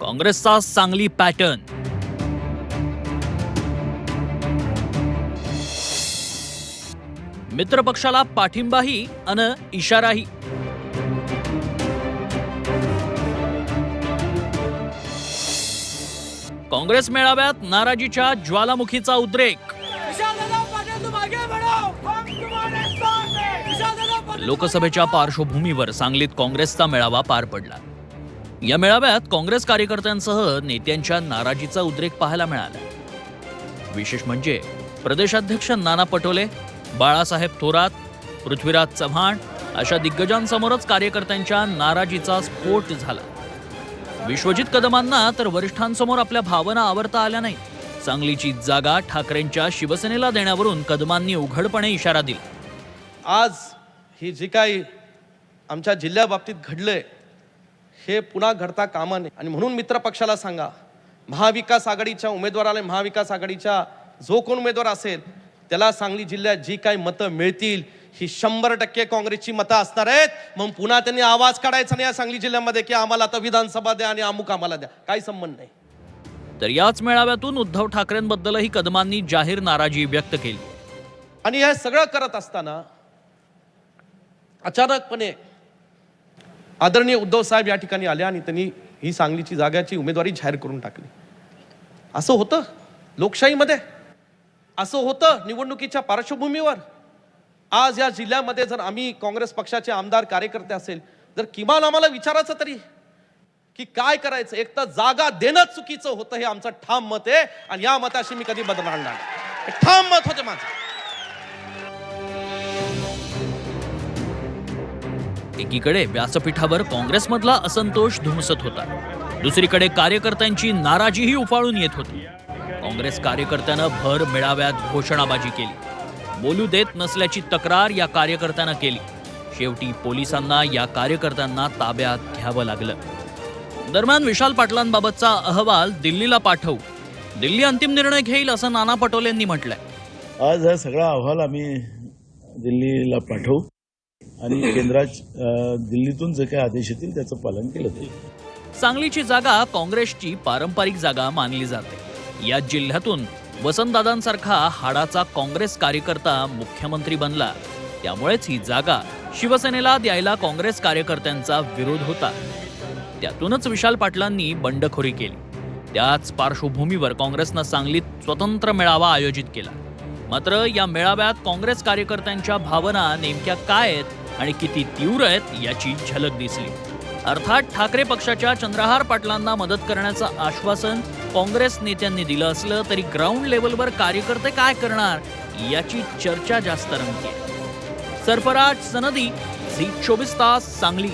काँग्रेसचा सांगली पॅटर्न. मित्रपक्षाला पाठिंबाही अन इशाराही. काँग्रेस मेळाव्यात नाराजीच्या ज्वालामुखीचा उद्रेक. लोकसभेच्या पार्श्वभूमीवर सांगलीत काँग्रेसचा मेळावा पार पडला. या मेळाव्यात काँग्रेस कार्यकर्त्यांसह नेत्यांच्या नाराजीचा उद्रेक पाहायला मिळाला. विशेष म्हणजे प्रदेशाध्यक्ष नाना पटोले, बाळासाहेब थोरात, पृथ्वीराज चव्हाण अशा दिग्गजांसमोरच कार्यकर्त्यांच्या नाराजीचा स्फोट झाला. विश्वजित कदमांना तर वरिष्ठांसमोर आपल्या भावना आवरता आल्या नाही. सांगलीची जागा ठाकरेंच्या शिवसेनेला देण्यावरून कदमांनी उघडपणे इशारा दिला. आज ही जी काही आमच्या जिल्ह्याबाबतीत घडलंय हे पुन्हा घडता कामा नये आणि म्हणून मित्र पक्षाला सांगा, महाविकास आघाडीच्या उमेदवाराला, महाविकास आघाडीच्या जो कोण उमेदवार असेल त्याला सांगली जिल्ह्यात जी काही मतं मिळतील ही 100% काँग्रेसची मतं असणार आहेत. मग पुन्हा त्यांनी आवाज काढायचा नाही या सांगली जिल्ह्यामध्ये की आम्हाला आता विधानसभा द्या आणि अमुक आम्हाला द्या, काही संबंध नाही. तर याच मेळाव्यातून उद्धव ठाकरेंबद्दलही कदमांनी जाहीर नाराजी व्यक्त केली. आणि हे सगळं करत असताना अचानकपणे आदरणीय उद्धव साहेब या ठिकाणी आले आणि त्यांनी ही सांगलीची जागाची उमेदवारी जाहीर करून टाकली. असं होतं लोकशाहीमध्ये, असं होतं निवडणुकीच्या पार्श्वभूमीवर. आज या जिल्ह्यामध्ये जर आम्ही काँग्रेस पक्षाचे आमदार कार्यकर्ते असेल तर किमान आम्हाला विचारायचं तरी की काय करायचं. एक तर जागा देणं चुकीचं होतं हे आमचं ठाम मत आहे आणि या मताशी मी कधी बदलणार नाही. ठाम मत होते माझं. एकीकडे व्यासपीठावर काँग्रेसमधला असंतोष धुमसत होता, दुसरीकडे कार्यकर्त्यांची नाराजीही उफाळून येत होती. काँग्रेस कार्यकर्त्यानं भर मेळाव्यात घोषणाबाजी केली. बोलू देत नसल्याची तक्रार या कार्यकर्त्यानं केली. शेवटी पोलिसांना या कार्यकर्त्यांना ताब्यात घ्यावं लागलं. दरम्यान विशाल पाटलांबाबतचा अहवाल दिल्लीला पाठवू, दिल्ली अंतिम निर्णय घेईल असं नाना पटोलेंनी म्हटलंय. आज हा सगळा अहवाल आम्ही दिल्लीला पाठवू आणि केंद्रात दिल्लीतून जे काही आदेश येतील त्याचं पालन केलं जाईल. सांगलीची जागा काँग्रेसची पारंपरिक जागा मानली जाते. या जिल्ह्यातून वसंतदादांसारखा हाडाचा काँग्रेस कार्यकर्ता मुख्यमंत्री बनला, त्यामुळेच ही जागा शिवसेनेला द्यायला काँग्रेस कार्यकर्त्यांचा विरोध होता. त्यातूनच विशाल पाटलांनी बंडखोरी केली. त्याच पार्श्वभूमीवर काँग्रेसनं सांगलीत स्वतंत्र मेळावा आयोजित केला. मात्र या मेळाव्यात काँग्रेस कार्यकर्त्यांच्या भावना नेमक्या काय आहेत आणि किती तीव्र आहेत याची झलक दिसली. अर्थात ठाकरे पक्षाच्या चंद्रहार पाटलांना मदत करण्याचं आश्वासन काँग्रेस नेत्यांनी दिलं असलं तरी ग्राउंड लेवलवर कार्यकर्ते काय करणार याची चर्चा जास्त रंगते. सरफराज सनदी, झी 24 तास, सांगली.